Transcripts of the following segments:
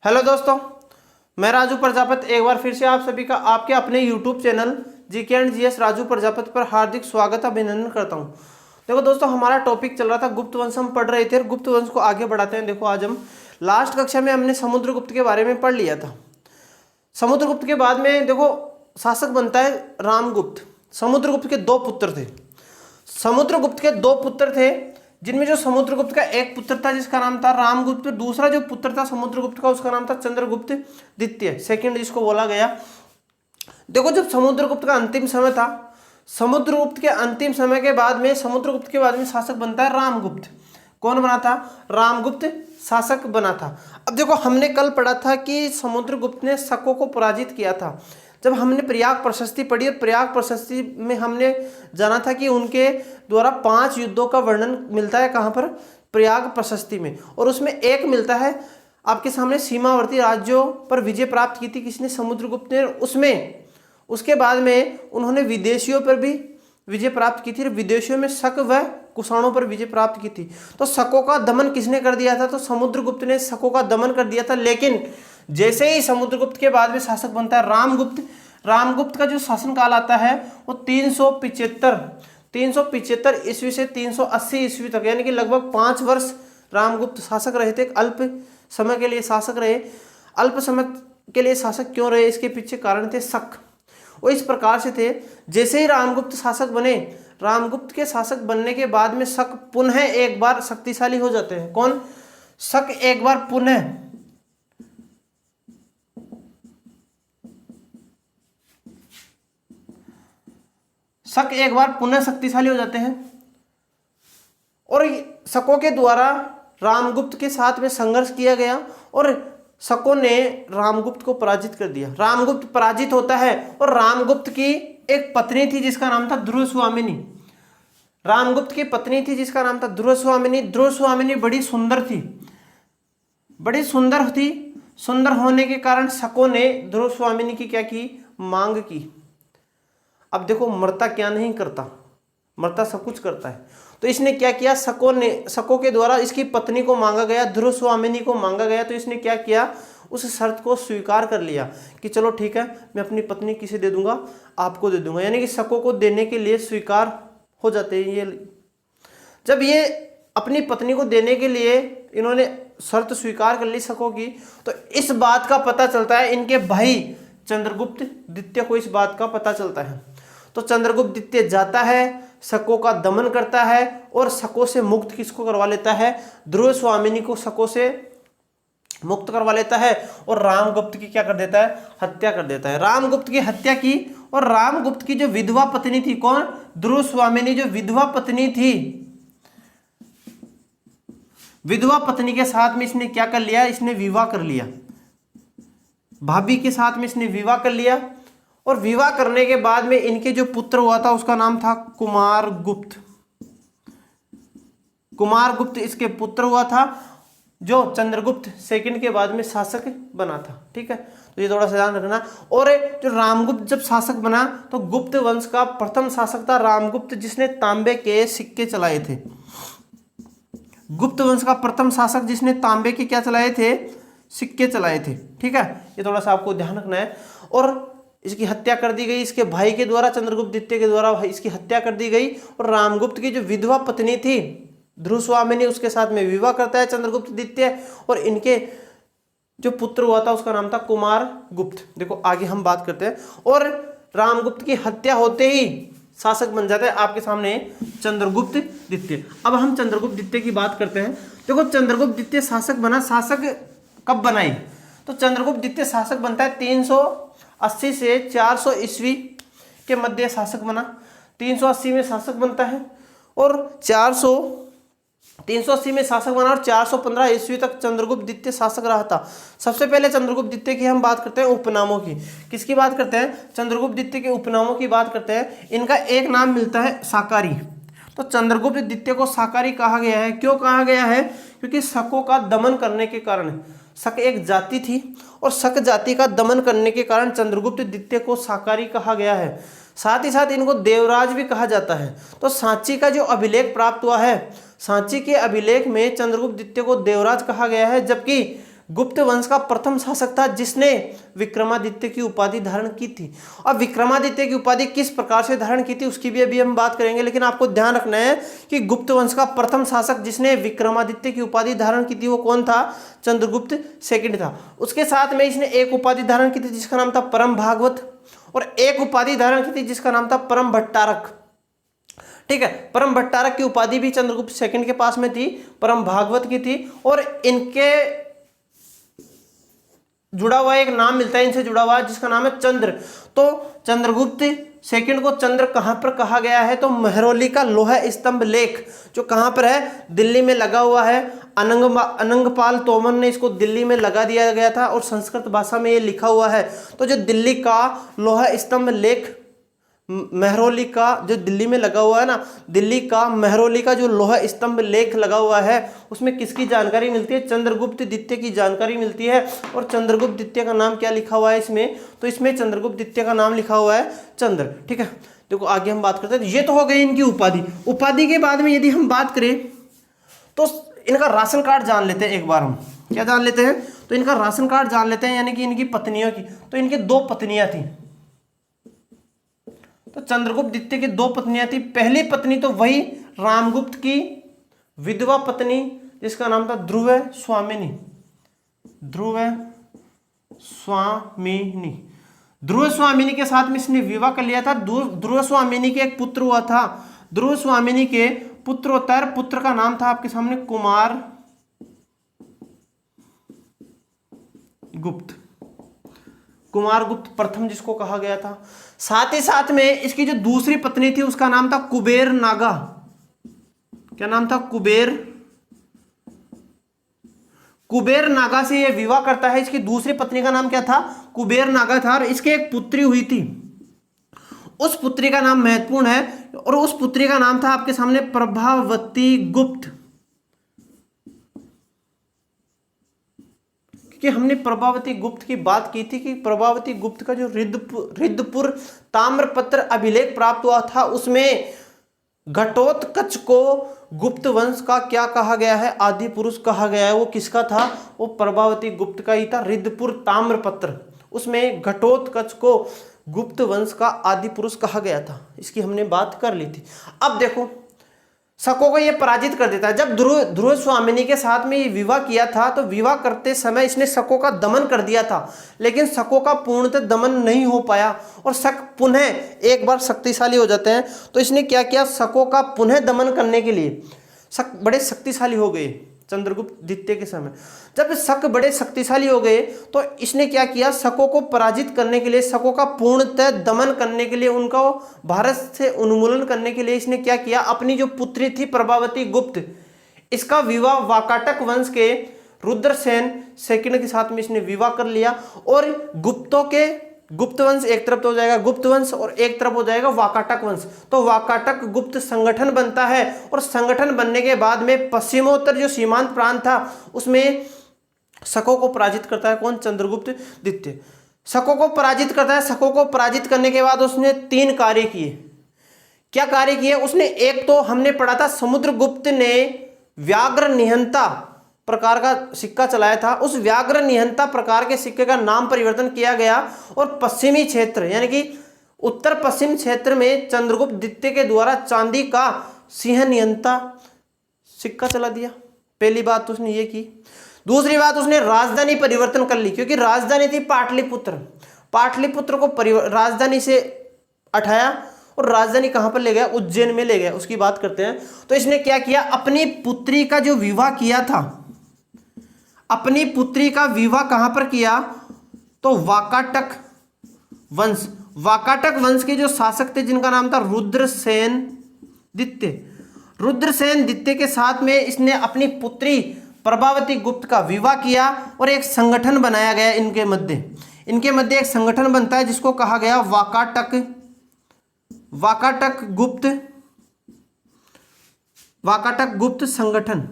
Hello दोस्तों, मैं राजू प्रजापति एक बार फिर से आप सभी का आपके अपने YouTube channel GK and GS Raju Prajapati पर हार्दिक स्वागत अभिनंदन करता हूं। देखो दोस्तों, हमारा टॉपिक चल रहा था गुप्त वंश, हम पढ़ रहे थे और गुप्त वंश को आगे बढ़ाते हैं। देखो आज हम लास्ट कक्षा में हमने समुद्रगुप्त के बारे में पढ़ लिया था। समुद्रगुप्त के बाद में देखो शासक बनता है रामगुप्त। समुद्रगुप्त के दो पुत्र थे। समुद्रगुप्त के दो पुत्र थे, जिनमें जो समुद्रगुप्त का एक पुत्र था जिसका नाम था रामगुप्त, दूसरा जो पुत्र था समुद्रगुप्त का उसका नाम था चंद्रगुप्त द्वितीय, सेकंड जिसको बोला गया। देखो जब समुद्रगुप्त का अंतिम समय था, समुद्रगुप्त के अंतिम समय के बाद में समुद्रगुप्त के बाद में शासक बनता है रामगुप्त। कौन बना था? रामगुप्त शासक बना था। अब देखो हमने कल पढ़ा था कि समुद्रगुप्त ने शकों को पराजित किया था। जब हमने प्रयाग प्रशस्ति पढ़ी और प्रयाग प्रशस्ति में हमने जाना था कि उनके द्वारा 5 युद्धों का वर्णन मिलता है। कहाँ पर? प्रयाग प्रशस्ति में। और उसमें एक मिलता है आपके सामने, सीमावर्ती राज्यों पर विजय प्राप्त की थी किसने? समुद्रगुप्त ने। उसमें उसके बाद में उन्होंने विदेशियों पर भी विजय प्राप्त की थी। विदेशियों में शक व कुषाणों पर विजय प्राप्त की थी। तो शकों का दमन किसने कर दिया था? तो समुद्रगुप्त ने शकों का दमन कर दिया था। लेकिन जैसे ही समुद्रगुप्त के बाद में शासक बनता है रामगुप्त, रामगुप्त का जो शासनकाल आता है वो 375 ईस्वी से 380 ईस्वी तक, यानी कि लगभग 5 वर्ष रामगुप्त शासक रहे थे। अल्प समय के लिए शासक रहे। अल्प समय के लिए शासक क्यों रहे? इसके पीछे कारण थे शक। वो इस प्रकार से थे, जैसे ही रामगुप्त शासक बने, रामगुप्त के शासक बनने के बाद में शक पुनः एक बार शक्तिशाली हो जाते हैं। कौन? शक एक बार पुनः शक्तिशाली हो जाते हैं। और शकों के द्वारा रामगुप्त के साथ में संघर्ष किया गया और शकों ने रामगुप्त को पराजित कर दिया। रामगुप्त पराजित होता है और रामगुप्त की एक पत्नी थी जिसका नाम था ध्रुवस्वामिनी। रामगुप्त की पत्नी थी जिसका नाम था ध्रुवस्वामिनी। ध्रुवस्वामिनी बड़ी सुंदर थी, बड़ी सुंदर थी। सुंदर होने के कारण शकों ने ध्रुवस्वामिनी की क्या की? मांग की। अब देखो मरता क्या नहीं करता, मरता सब कुछ करता है। तो इसने क्या किया? शकों के द्वारा इसकी पत्नी को मांगा गया, ध्रुवस्वामिनी को मांगा गया। तो इसने क्या किया? उस शर्त को स्वीकार कर लिया कि चलो ठीक है, मैं अपनी पत्नी किसे दे दूंगा? आपको दे दूंगा। यानी कि शकों को देने के लिए स्वीकार हो जाते हैं ये। जब ये अपनी पत्नी को देने के लिए इन्होंने शर्त स्वीकार कर ली शकों की, तो इस बात का पता चलता है इनके भाई चंद्रगुप्त द्वितीय को, इस बात का पता चलता है। तो चंद्रगुप्त द्वितीय जाता है, शकों का दमन करता है और शकों से मुक्त किसको करवा लेता है? ध्रुवस्वामिनी को शकों से मुक्त करवा लेता है और रामगुप्त की क्या कर देता है? हत्या कर देता है। रामगुप्त की हत्या की। और रामगुप्त की जो विधवा पत्नी थी, कौन? ध्रुवस्वामिनी, जो विधवा पत्नी थी, विधवा पत्नी के साथ में इसने क्या कर लिया? इसने विवाह कर लिया। भाभी के साथ में इसने विवाह कर लिया। और विवाह करने के बाद में इनके जो पुत्र हुआ था उसका नाम था कुमारगुप्त। कुमारगुप्त इसके पुत्र हुआ था, जो चंद्रगुप्त सेकंड के बाद में शासक बना था। ठीक है, तो ये थोड़ा सा ध्यान रखना। और जो रामगुप्त जब शासक बना तो गुप्त वंश का प्रथम शासक था रामगुप्त, जिसने तांबे के सिक्के चलाए थे। गुप्त वंश का प्रथम शासक जिसने तांबे के क्या चलाए थे? सिक्के चलाए थे। ठीक है, ये थोड़ा सा आपको ध्यान रखना है। और इसकी हत्या कर दी गई इसके भाई के द्वारा, चंद्रगुप्त द्वितीय के द्वारा इसकी हत्या कर दी गई। और रामगुप्त की जो विधवा पत्नी थी ध्रुवस्वामिनी, उसके साथ में विवाह करता है चंद्रगुप्त द्वितीय। और इनके जो पुत्र हुआ था उसका नाम था कुमारगुप्त। देखो आगे हम बात करते हैं। और रामगुप्त की हत्या होते ही शासक बन जाता है आपके सामने चंद्रगुप्त द्वितीय। अब हम चंद्रगुप्त द्वितीय की बात करते हैं। देखो चंद्रगुप्त द्वितीय शासक बना। शासक कब बनाई? तो चंद्रगुप्त द्वितीय शासक बनता है 380 से 400 ईस्वी के मध्य शासक बना। 380 में शासक बनता है और 380 में शासक बना और 415 ईस्वी तक चंद्रगुप्त द्वितीय शासक रहा था। सबसे पहले चंद्रगुप्त द्वितीय की हम बात करते हैं उपनामों की। किसकी बात करते हैं? चंद्रगुप्त द्वितीय के उपनामों की बात करते हैं। इनका एक नाम मिलता है शाकारी। तो चंद्रगुप्त द्वितीय को शाकारी कहा गया है। क्यों कहा गया है? क्योंकि शकों का दमन करने के कारण, शक एक जाति थी और शक जाति का दमन करने के कारण चंद्रगुप्त द्वितीय को शाकारी कहा गया है। साथ ही साथ इनको देवराज भी कहा जाता है। तो सांची का जो अभिलेख प्राप्त हुआ है, सांची के अभिलेख में चंद्रगुप्त द्वितीय को देवराज कहा गया है, जबकि गुप्त वंश का प्रथम शासक था जिसने विक्रमादित्य की उपाधि धारण की थी। अब विक्रमादित्य की उपाधि किस प्रकार से धारण की थी उसकी भी अभी हम बात करेंगे, लेकिन आपको ध्यान रखना है कि गुप्त वंश का प्रथम शासक जिसने विक्रमादित्य की उपाधि धारण की थी वो कौन था? चंद्रगुप्त सेकंड था। उसके साथ में इसने एक उपाधि धारण की थी जिसका नाम था परम भागवत, और एक उपाधि धारण की थी जिसका नाम था परम भट्टारक। ठीक है, परम भट्टारक की उपाधि भी चंद्रगुप्त सेकंड के पास में थी, परम भागवत की थी, और इनके जुड़ा हुआ एक नाम मिलता है, इनसे जुड़ा हुआ जिसका नाम है चंद्र। तो चंद्रगुप्त सेकंड को चंद्र कहां पर कहा गया है? तो महरौली का लोहा स्तंभ लेख जो कहां पर है? दिल्ली में लगा हुआ है। अनंगपाल तोमर ने इसको दिल्ली में लगा दिया गया था और संस्कृत भाषा में ये लिखा हुआ है। तो जो दिल्ली का लोहा स्तंभ लेख महरौली का जो दिल्ली में लगा हुआ है ना, दिल्ली का महरौली का जो लोहा स्तंभ लेख लगा हुआ है उसमें किसकी जानकारी मिलती है? चंद्रगुप्त द्वितीय की जानकारी मिलती है। और चंद्रगुप्त द्वितीय का नाम क्या लिखा हुआ है इसमें? तो इसमें चंद्रगुप्त द्वितीय का नाम लिखा हुआ है चंद्र। ठीक है, देखो आगे हम बात करते हैं। ये तो हो गई इनकी उपाधि। उपाधि के बाद में यदि हम बात करें तो इनका राशन कार्ड जान लेते हैं एक बार। हम क्या जान लेते हैं? तो इनका राशन कार्ड जान लेते हैं, यानी कि इनकी पत्नियों की। तो इनकी 2 पत्नियां थी। तो चंद्रगुप्त द्वितीय की 2 पत्नियां थी। पहली पत्नी तो वही रामगुप्त की विधवा पत्नी जिसका नाम था ध्रुव स्वामिनी। ध्रुव स्वामिनी, ध्रुव स्वामिनी के साथ में इसने विवाह कर लिया था। ध्रुव स्वामिनी के एक पुत्र हुआ था। ध्रुव स्वामिनी के पुत्रोत्तर पुत्र का नाम था आपके सामने कुमार गुप्त। कुमार गुप्त प्रथम जिसको कहा गया था। साथ ही साथ में इसकी जो दूसरी पत्नी थी उसका नाम था कुबेर नागा। क्या नाम था? कुबेर नागा से यह विवाह करता है। इसकी दूसरी पत्नी का नाम क्या था? कुबेर नागा था। और इसके एक पुत्री हुई थी, उस पुत्री का नाम महत्वपूर्ण है, और उस पुत्री का नाम था आपके सामने प्रभावती गुप्त। कि हमने प्रभावती गुप्त की बात की थी कि प्रभावती गुप्त का जो रिद्धपुर ताम्रपत्र अभिलेख प्राप्त हुआ था उसमें घटोत्कच को गुप्त वंश का क्या कहा गया है? आदि पुरुष कहा गया है। वो किसका था? वो प्रभावती गुप्त का ही था। रिद्धपुर ताम्रपत्र उसमें घटोत्कच को गुप्त वंश का आदि पुरुष कहा गया था। इसकी हमने बात कर ली थी। अब देखो शकों को यह पराजित कर देता है। जब ध्रुव स्वामिनी के साथ में ये विवाह किया था तो विवाह करते समय इसने शकों का दमन कर दिया था, लेकिन शकों का पूर्णतः दमन नहीं हो पाया और शक पुनः एक बार शक्तिशाली हो जाते हैं। तो इसने क्या किया? शकों का पुनः दमन करने के लिए शक बड़े शक्तिशाली हो गए। चंद्रगुप्त द्वितीय के समय जब शक बड़े शक्तिशाली हो गए तो इसने क्या किया? शकों को पराजित करने के लिए, शकों का पूर्णतः दमन करने के लिए, उनका भारत से उन्मूलन करने के लिए इसने क्या किया? अपनी जो पुत्री थी प्रभावती गुप्त, इसका विवाह वाकाटक वंश के रुद्रसेन सेकंड के साथ में इसने विवाह कर लिया। और गुप्तों के गुप्त वंश एक तरफ तो हो जाएगा गुप्त वंश और एक तरफ हो जाएगा वाकाटक वंश। तो वाकाटक गुप्त संगठन बनता है और संगठन बनने के बाद में पश्चिमोत्तर जो सीमांत प्रांत था उसमें शकों को पराजित करता है। कौन? चंद्रगुप्त द्वितीय शकों को पराजित करता है। शकों को पराजित करने के बाद उसने 3 कार्य किए। क्या कार्य किए उसने? एक तो हमने पढ़ा था समुद्रगुप्त ने व्याघ्र निहंता प्रकार का सिक्का चलाया था। उस व्याघ्र निहंता प्रकार के सिक्के का नाम परिवर्तन किया गया और पश्चिमी क्षेत्र यानी कि उत्तर पश्चिम क्षेत्र में चंद्रगुप्त द्वितीय के द्वारा चांदी का सिंह निहंता सिक्का चला दिया। पहली बात तो उसने ये की। दूसरी बात उसने राजधानी परिवर्तन कर ली, क्योंकि राजधानी थी पाटलिपुत्र। पाटलिपुत्र को राजधानी से हटाया और राजधानी कहां पर ले गया? उज्जैन में ले गया। उसकी बात करते हैं। तो इसने क्या किया? अपनी पुत्री का जो विवाह किया था, अपनी पुत्री का विवाह कहां पर किया? तो वाकाटक वंश, वाकाटक वंश के जो शासक थे जिनका नाम था रुद्रसेन द्वितीय, रुद्रसेन द्वितीय के साथ में इसने अपनी पुत्री प्रभावती गुप्त का विवाह किया और एक संगठन बनाया गया इनके मध्य। इनके मध्य एक संगठन बनता है जिसको कहा गया वाकाटक गुप्त संगठन।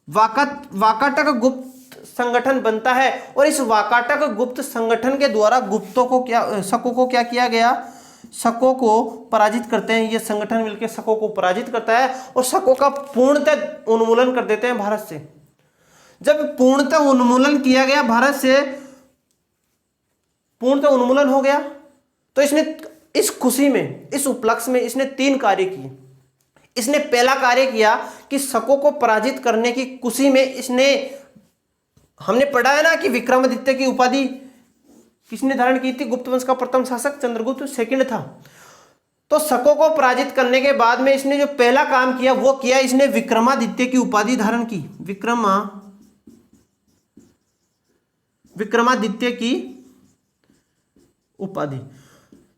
वाकाटक गुप्त संगठन बनता है और इस वाकाटक गुप्त संगठन के द्वारा गुप्तों को शकों को क्या किया गया? शकों को पराजित करते हैं। ये संगठन मिलकर शकों को पराजित करता है और शकों का पूर्णतः उन्मूलन कर देते हैं भारत से। जब पूर्णतः उन्मूलन किया गया, भारत से पूर्णतः उन्मूलन हो गया, तो इसने इस खुशी में, इस उपलक्ष्य में इसने 3 कार्य किए। इसने पहला कार्य किया कि शकों को पराजित करने की खुशी में इसने, हमने पढ़ा है ना कि विक्रमादित्य की उपाधि किसने धारण की थी? गुप्त वंश का प्रथम शासक चंद्रगुप्त सेकंड था। तो शकों को पराजित करने के बाद में इसने जो पहला काम किया वो किया, इसने विक्रमादित्य की उपाधि धारण की। विक्रमादित्य की उपाधि।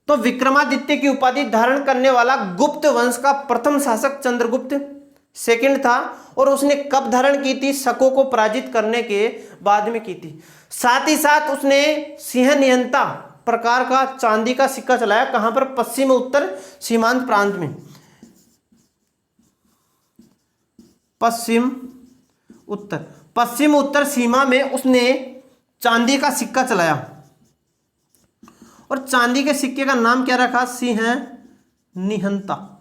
तो विक्रमादित्य की उपाधि धारण करने वाला गुप्त वंश का प्रथम शासक चंद्रगुप्त सेकंड था। और उसने कब धारण की थी? शकों को पराजित करने के बाद में की थी। साथ ही साथ उसने सिंह नियंता प्रकार का चांदी का सिक्का चलाया। कहां पर? पश्चिम उत्तर सीमांत प्रांत में। पश्चिम उत्तर सीमा में उसने चांदी का सिक्का चलाया। और चांदी के सिक्के का नाम क्या रखा? सिंह निहंता।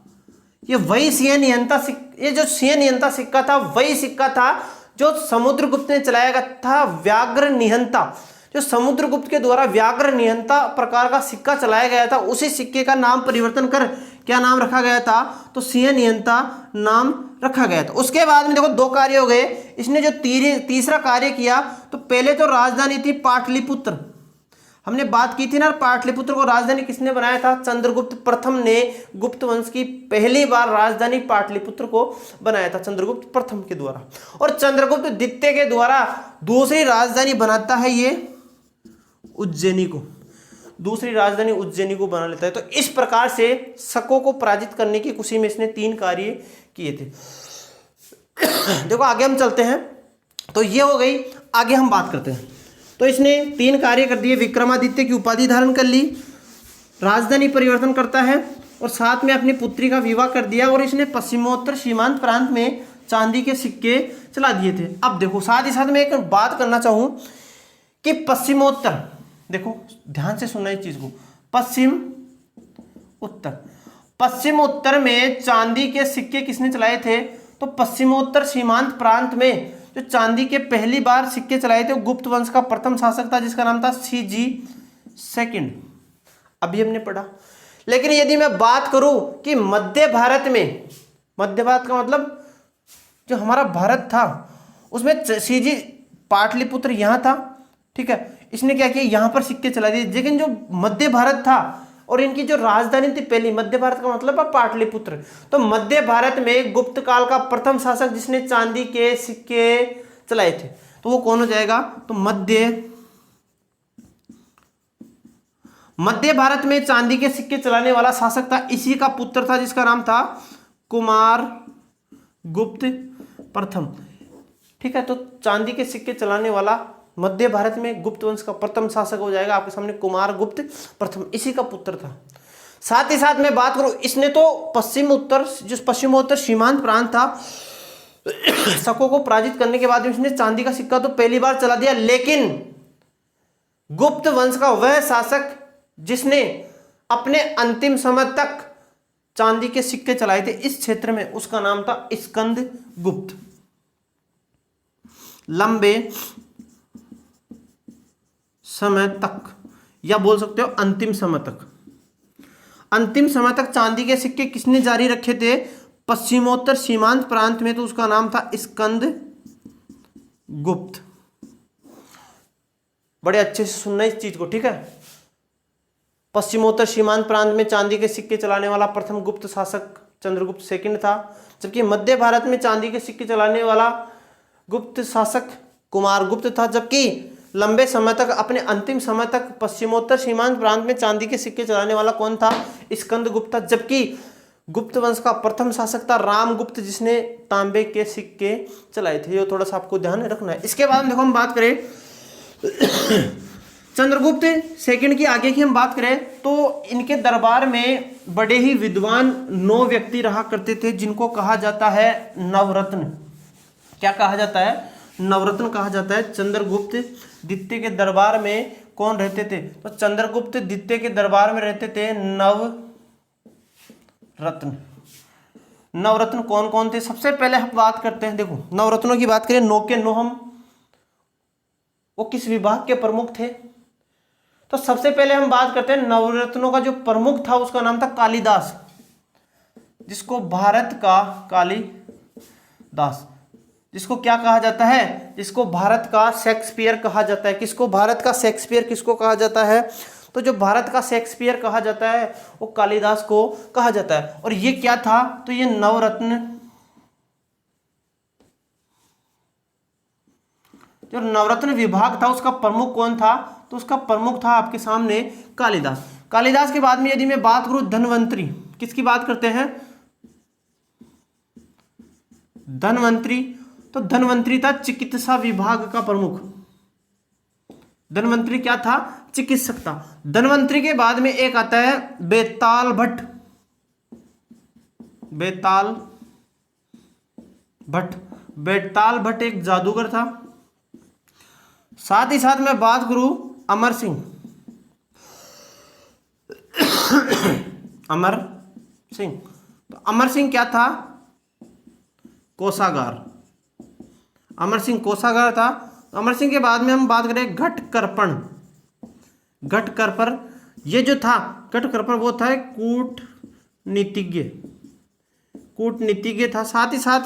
ये वही सिंह निहंता ये जो सिंह निहंता सिक्का था वही सिक्का था जो समुद्रगुप्त ने चलाया गया था, व्याघ्र निहंता। जो समुद्रगुप्त के द्वारा व्याघ्र निहंता प्रकार का सिक्का चलाया गया था, उसी सिक्के का नाम परिवर्तन कर क्या नाम रखा गया था? तो सिंह निहंता नाम रखा गया था। उसके बाद में देखो 2 कार्य हो गए। इसने जो तीसरा कार्य किया, तो पहले तो राजधानी थी पाटलिपुत्र। हमने बात की थी ना, पाटलिपुत्र को राजधानी किसने बनाया था? चंद्रगुप्त प्रथम ने गुप्त वंश की पहली बार राजधानी पाटलिपुत्र को बनाया था, चंद्रगुप्त प्रथम के द्वारा। और चंद्रगुप्त द्वितीय के द्वारा दूसरी राजधानी बनाता है ये उज्जैनी को, दूसरी राजधानी उज्जैनी को बना लेता है। तो इस प्रकार से शकों को पराजित करने की खुशी में इसने 3 कार्य किए थे। देखो आगे हम चलते हैं। तो ये हो गई, आगे हम बात करते हैं। तो इसने 3 कार्य कर दिए। विक्रमादित्य की उपाधि धारण कर ली, राजधानी परिवर्तन करता है, और साथ में अपनी पुत्री का विवाह कर दिया। और इसने पश्चिमोत्तर सीमांत प्रांत में चांदी के सिक्के चला दिए थे। अब देखो साथ ही साथ मैं एक बात करना चाहूं कि पश्चिमोत्तर, देखो ध्यान से सुनना इस चीज को, पश्चिम उत्तर में चांदी के सिक्के किसने चलाए थे? तो पश्चिमोत्तर सीमांत प्रांत में जो चांदी के पहली बार सिक्के चलाए थे वो गुप्त वंश का प्रथम शासक था, जिसका नाम था सीजी सेकंड। अभी हमने पढ़ा। लेकिन यदि मैं बात करूं कि मध्य भारत में, मध्य भारत का मतलब जो हमारा भारत था उसमें सीजी पाटलिपुत्र यहां था, ठीक है। इसने क्या किया? यहां पर सिक्के चला दिए। लेकिन जो मध्य भारत था और इनकी जो राजधानी थी पहली, मध्य भारत का मतलब है पाटलिपुत्र, तो मध्य भारत में गुप्त काल का प्रथम शासक जिसने चांदी के सिक्के चलाए थे, तो वो कौन हो जाएगा? तो मध्य भारत में चांदी के सिक्के चलाने वाला शासक था, इसी का पुत्र था जिसका नाम था कुमार गुप्त प्रथम, ठीक है। तो चांदी के सिक्के चलाने वाला मध्य भारत में गुप्त वंश का प्रथम शासक हो जाएगा आपके सामने कुमार गुप्त प्रथम, इसी का पुत्र था। साथ ही साथ मैं बात करूं, इसने तो पश्चिमोत्तर सीमांत प्रांत था, शकों को पराजित करने के बाद इसने चांदी का सिक्का तो पहली बार चला दिया। लेकिन गुप्त वंश का वह शासक जिसने अपने अंतिम समय तक चांदी के सिक्के चलाए थे इस क्षेत्र में, उसका नाम था स्कंद गुप्त। लंबे समय तक, या बोल सकते हो अंतिम समय तक चांदी के सिक्के किसने जारी रखे थे? पश्चिमोत्तर सीमांत प्रांत में, तो उसका नाम था स्कंद गुप्त। बड़े अच्छे से सुनना इस चीज को, ठीक है। पश्चिमोत्तर सीमांत प्रांत में चांदी के सिक्के चलाने वाला प्रथम गुप्त शासक चंद्रगुप्त सेकंड था, जबकि मध्य भारत में चांदी के सिक्के चलाने वाला गुप्त शासक कुमार गुप्त था, जबकि लंबे समय तक, अपने अंतिम समय तक पश्चिमोत्तर सीमांत प्रांत में चांदी के सिक्के चलाने वाला कौन था? स्कंद गुप्त था। जबकि गुप्त वंश का प्रथम शासक था रामगुप्त, जिसने तांबे के सिक्के चलाए थे। ये थोड़ा सा आपको ध्यान रखना है। इसके बाद देखो हम बात करें चंद्रगुप्त सेकंड की, आगे की हम बात करें तो इनके दरबार में बड़े ही विद्वान 9 व्यक्ति रहा करते थे, जिनको कहा जाता है नवरत्न। क्या कहा जाता है? नवरत्न कहा जाता है। चंद्रगुप्त द्वितीय के दरबार में कौन रहते थे? तो चंद्रगुप्त द्वितीय के दरबार में रहते थे नवरत्न। नवरत्न कौन कौन थे? सबसे पहले हम बात करते हैं, देखो नवरत्नों की बात करें, 9 के 9 हम वो किस विभाग के प्रमुख थे? तो सबसे पहले हम बात करते हैं नवरत्नों का जो प्रमुख था उसका नाम था कालिदास, जिसको भारत का कालिदास, जिसको क्या कहा जाता है? जिसको भारत का शेक्सपियर कहा जाता है। किसको? भारत का शेक्सपियर किसको कहा जाता है? तो जो भारत का शेक्सपियर कहा जाता है वो कालिदास को कहा जाता है। और ये क्या था? तो ये नवरत्न, जो नवरत्न विभाग था उसका प्रमुख कौन था? तो उसका प्रमुख था आपके सामने कालिदास। कालिदास के बाद में यदि मैं बात करूं धन्वंतरी, किसकी बात करते हैं? धन्वंतरी। तो धन्वंतरी था चिकित्सा विभाग का प्रमुख। धन्वंतरी क्या था? चिकित्सक था। धन्वंतरी के बाद में एक आता है बेताल भट्ट। बेताल भट्ट, बेताल भट्ट एक जादूगर था। साथ ही साथ मैं बात करूं अमर सिंह। अमर सिंह, तो अमर सिंह क्या था? कोषागार। अमर सिंह कोषागार था। अमर सिंह के बाद में हम बात करें घटकर्पण। घटकर्पण ये जो था, घटकर्पण वो था कूटनीतिज्ञ, कूटनीतिज्ञ था। साथ ही साथ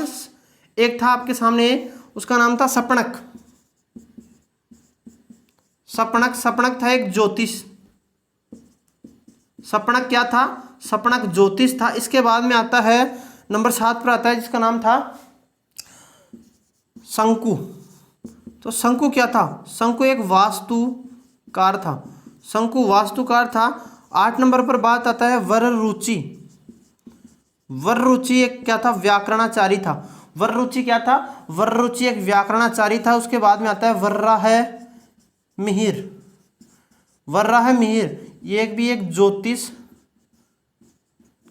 एक था आपके सामने, उसका नाम था सपणक। सपणक, सपणक था एक ज्योतिष। सपणक क्या था? सपणक ज्योतिष था। इसके बाद में आता है नंबर 7 पर आता है जिसका नाम था शंकु। तो शंकु क्या था? शंकु एक वास्तुकार था। शंकु वास्तुकार था। 8 नंबर पर बात आता है वररुचि। वररुचि एक क्या था? व्याकरणाचारी था। वररुचि क्या था? वररुचि एक व्याकरणाचारी था। उसके बाद में आता है वराहमिहिर। वराहमिहिर ये एक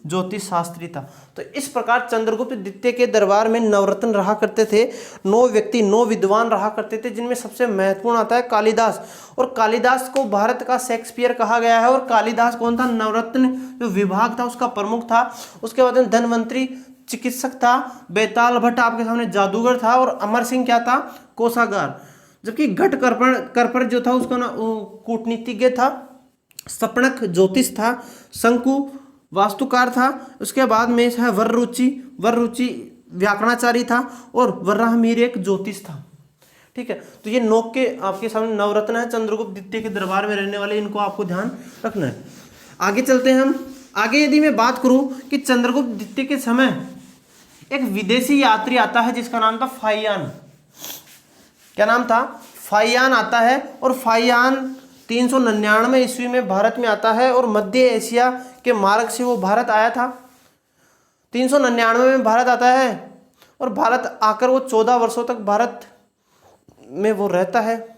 ज्योतिष शास्त्री था। तो इस प्रकार चंद्रगुप्त द्वितीय के दरबार में नवरत्न रहा करते थे। 9 व्यक्ति, 9 विद्वान रहा करते थे, जिनमें सबसे महत्वपूर्ण आता है कालिदास। और कालिदास को भारत का शेक्सपियर कहा गया है। और कालिदास कौन था? नवरत्न जो विभाग था उसका प्रमुख था। उसके बाद में धन्वंतरी चिकित्सक था। बेताल भट्ट आपके सामने जादूगर था। और अमर सिंह क्या था? कोषागार। जबकि घटकर्पण जो था उसका नाम कूटनीतिज्ञ था। सपणक ज्योतिष था। शंकु वास्तुकार था। उसके बाद में है वररुचि व्याकरणाचारी था। और वराहमिहिर एक ज्योतिष था। ठीक है, तो ये 9 के आपके सामने नवरत्न है चंद्रगुप्त द्वितीय के दरबार में रहने वाले, इनको आपको ध्यान रखना है। आगे चलते हैं हम। आगे यदि मैं बात करूं कि चंद्रगुप्त द्वितीय के समय एक विदेशी यात्री आता है जिसका नाम था फाहियान। क्या नाम था? फाहियान आता है। और फाहियान 399 ईस्वी में भारत में आता है। और मध्य एशिया के मार्ग से वो भारत आया था। 399 में भारत आता है। और भारत आकर वो 14 वर्षों तक भारत में वो रहता है।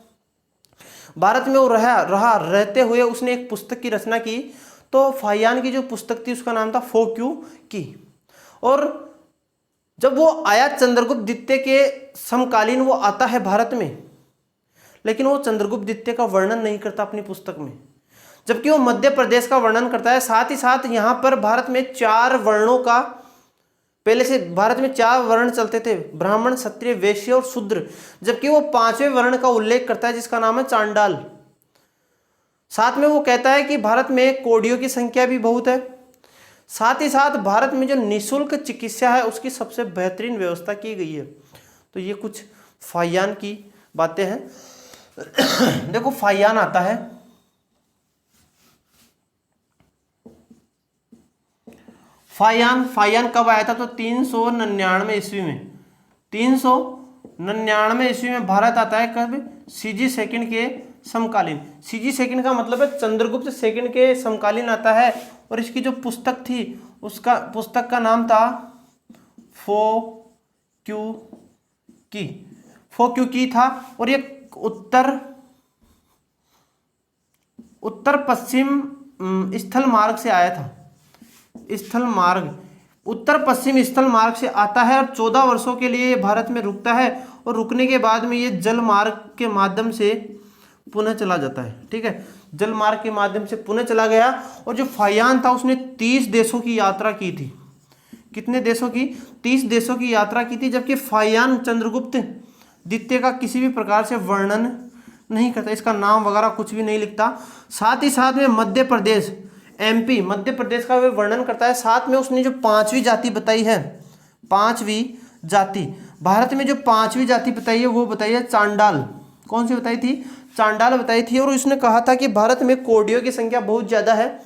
भारत में वो रहा रहते हुए उसने एक पुस्तक की रचना की। तो फाहियान की जो पुस्तक थी उसका नाम था फोक्यू की। और जब वो आया चंद्रगुप्त द्वितीय के समकालीन वो आता है भारत में, लेकिन वो चंद्रगुप्त द्वितीय का वर्णन नहीं करता अपनी पुस्तक में, जबकि वो मध्य प्रदेश का वर्णन करता है। साथ ही साथ यहाँ पर भारत में 4 वर्णों का, पहले से भारत में 4 वर्ण चलते थे, ब्राह्मण, क्षत्रिय, वैश्य और शूद्र, जबकि वो 5वें वर्ण का उल्लेख करता है जिसका नाम है चांडाल। साथ में वो कहता है कि भारत में कोढ़ियों की संख्या भी बहुत है। साथ ही साथ भारत में जो निःशुल्क चिकित्सा है उसकी सबसे बेहतरीन व्यवस्था की गई है। तो ये कुछ फाहियान की बातें हैं। देखो फाहियान आता है। फाहियान कब आया था? तो 399 ईस्वी में। 399 ईस्वी में भारत आता है। कब? सीजी सेकंड के समकालीन। सीजी सेकंड का मतलब है चंद्रगुप्त सेकंड के समकालीन आता है। और इसकी जो पुस्तक थी उसका पुस्तक का नाम था फोक्यूकी था। और ये उत्तर पश्चिम स्थल मार्ग से आया था। स्थल मार्ग, उत्तर पश्चिम स्थल मार्ग से आता है। और 14 वर्षों के लिए भारत में रुकता है। और रुकने के बाद में ये जल मार्ग के माध्यम से पुनः चला जाता है। ठीक है, जल मार्ग के माध्यम से पुनः चला गया। और जो फाहियान था उसने 30 देशों की यात्रा की थी। कितने देशों की? 30 देशों की यात्रा की थी। जबकि फाहियान चंद्रगुप्त द्वितीय का किसी भी प्रकार से वर्णन नहीं करता, इसका नाम वगैरह कुछ भी नहीं लिखता। साथ ही साथ में मध्य प्रदेश, एमपी, मध्य प्रदेश का वे वर्णन करता है। साथ में उसने जो 5वीं जाति बताई है, 5वीं जाति, भारत में जो 5वीं जाति बताई है वो बताई है चांडाल। कौन सी बताई थी? चांडाल बताई थी। और उसने कहा था कि भारत में कोढ़ियों की संख्या बहुत ज़्यादा है।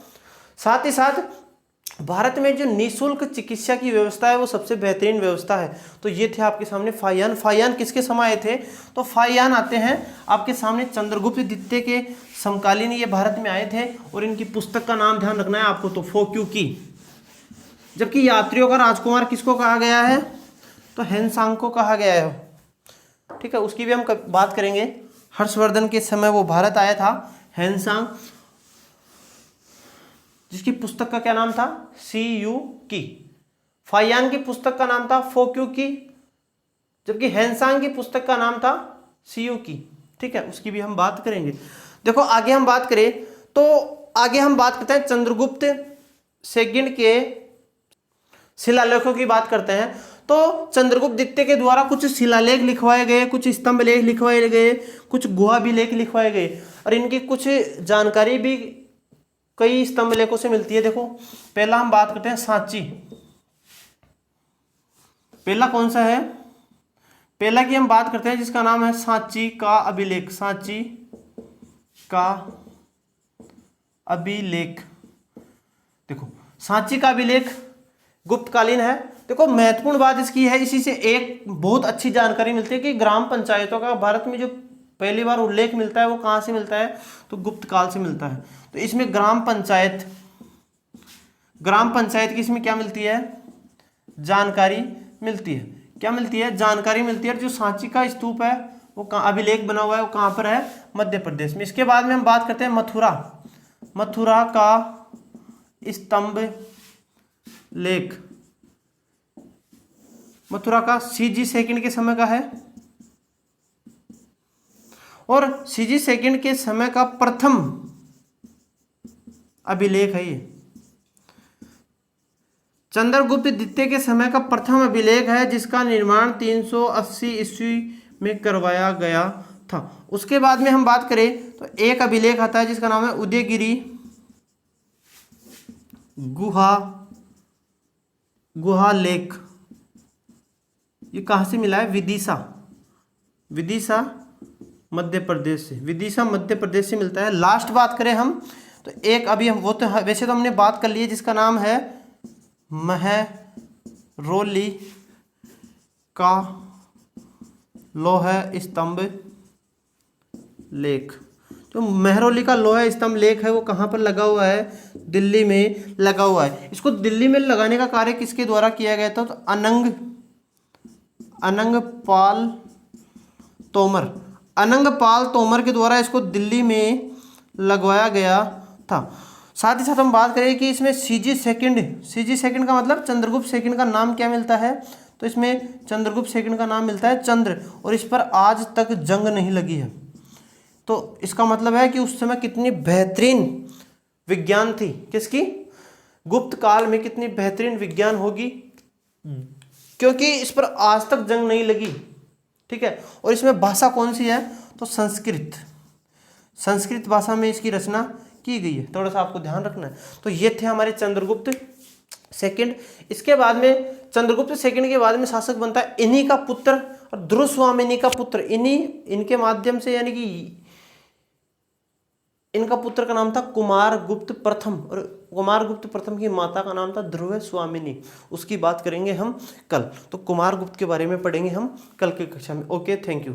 साथ ही साथ भारत में जो निःशुल्क चिकित्सा की व्यवस्था है वो सबसे बेहतरीन व्यवस्था है। तो ये थे आपके सामने फाहियान। फाहियान किसके समय आए थे? तो फाहियान आते हैं आपके सामने चंद्रगुप्त द्वितीय के समकालीन ये भारत में आए थे। और इनकी पुस्तक का नाम ध्यान रखना है आपको, तो फोक्यूकी। जबकि यात्रियों का राजकुमार किसको कहा गया है? तो हेनसांग को कहा गया है। ठीक है, उसकी भी हम बात करेंगे। हर्षवर्धन के समय वो भारत आया था, हेनसांग, जिसकी पुस्तक का क्या नाम था? सीयूकी। फाहियान की पुस्तक का नाम था फोक्यूकी, जबकि हेनसांग की पुस्तक का नाम था सीयूकी। ठीक है, उसकी भी हम बात करेंगे। देखो आगे हम बात करें तो आगे हम बात करते हैं चंद्रगुप्त सेकंड के शिलालेखों की बात करते हैं। तो चंद्रगुप्त द्वितीय के द्वारा कुछ शिलालेख लिखवाए गए, कुछ स्तंभ लेख लिखवाए गए, कुछ गुहा भी लेख लिखवाए गए, और इनकी कुछ जानकारी भी कई स्तंभ लेखों से मिलती है। देखो पहला हम बात करते हैं सांची। पहला कौन सा है? पहला की हम बात करते हैं जिसका नाम है सांची का अभिलेख। सांची का अभिलेख। देखो सांची का अभिलेख गुप्तकालीन है। देखो महत्वपूर्ण बात इसकी है, इसी से एक बहुत अच्छी जानकारी मिलती है कि ग्राम पंचायतों का भारत में जो पहली बार उल्लेख मिलता है वो कहाँ से मिलता है? तो गुप्त काल से मिलता है। तो इसमें ग्राम पंचायत की इसमें क्या मिलती है? जानकारी मिलती है। क्या मिलती है? जानकारी मिलती है। जो सांची का स्तूप है वो कहाँ अभिलेख बना हुआ है, वो कहाँ पर है? मध्य प्रदेश में। इसके बाद में हम बात करते हैं मथुरा का स्तंभ लेख। मथुरा का सीजी सेकंड के समय का है, और सीजी सेकंड के समय का प्रथम अभिलेख है ये। चंद्रगुप्त द्वितीय के समय का प्रथम अभिलेख है, जिसका निर्माण 380 ईस्वी में करवाया गया था। उसके बाद में हम बात करें तो एक अभिलेख आता है जिसका नाम है उदयगिरी गुहा लेख। ये कहाँ से मिला है? विदिशा मध्य प्रदेश से। विदिशा मध्य प्रदेश से मिलता है। लास्ट बात करें हम तो एक अभी हम वो तो वैसे तो हमने बात कर ली है, जिसका नाम है महरौली का लौह स्तंभ लेख। जो महरौली का लौह स्तंभ लेख है वो कहाँ पर लगा हुआ है? दिल्ली में लगा हुआ है। इसको दिल्ली में लगाने का कार्य किसके द्वारा किया गया था? तो अनंगपाल तोमर के द्वारा इसको दिल्ली में लगवाया गया था। साथ ही साथ हम बात करें कि इसमें सीजी सेकंड का मतलब चंद्रगुप्त सेकंड का नाम क्या मिलता है? तो इसमें चंद्रगुप्त सेकंड का नाम मिलता है चंद्र, और इस पर आज तक जंग नहीं लगी है। तो इसका मतलब है कि उस समय कितनी बेहतरीन विज्ञान थी। किसकी? गुप्त काल में कितनी बेहतरीन विज्ञान होगी, क्योंकि इस पर आज तक जंग नहीं लगी। ठीक है, और इसमें भाषा कौन सी है? तो संस्कृत भाषा में इसकी रचना की गई है। थोड़ा सा आपको ध्यान रखना है। तो ये थे हमारे चंद्रगुप्त सेकंड। इसके बाद में चंद्रगुप्त सेकंड के बाद में शासक बनता है इन्हीं का पुत्र और ध्रुवस्वामिनी का पुत्र। इनके माध्यम से, यानी कि इनका पुत्र का नाम था कुमारगुप्त प्रथम, और कुमारगुप्त प्रथम की माता का नाम था ध्रुवस्वामिनी। उसकी बात करेंगे हम कल। तो कुमारगुप्त के बारे में पढ़ेंगे हम कल की कक्षा में। Okay, thank you.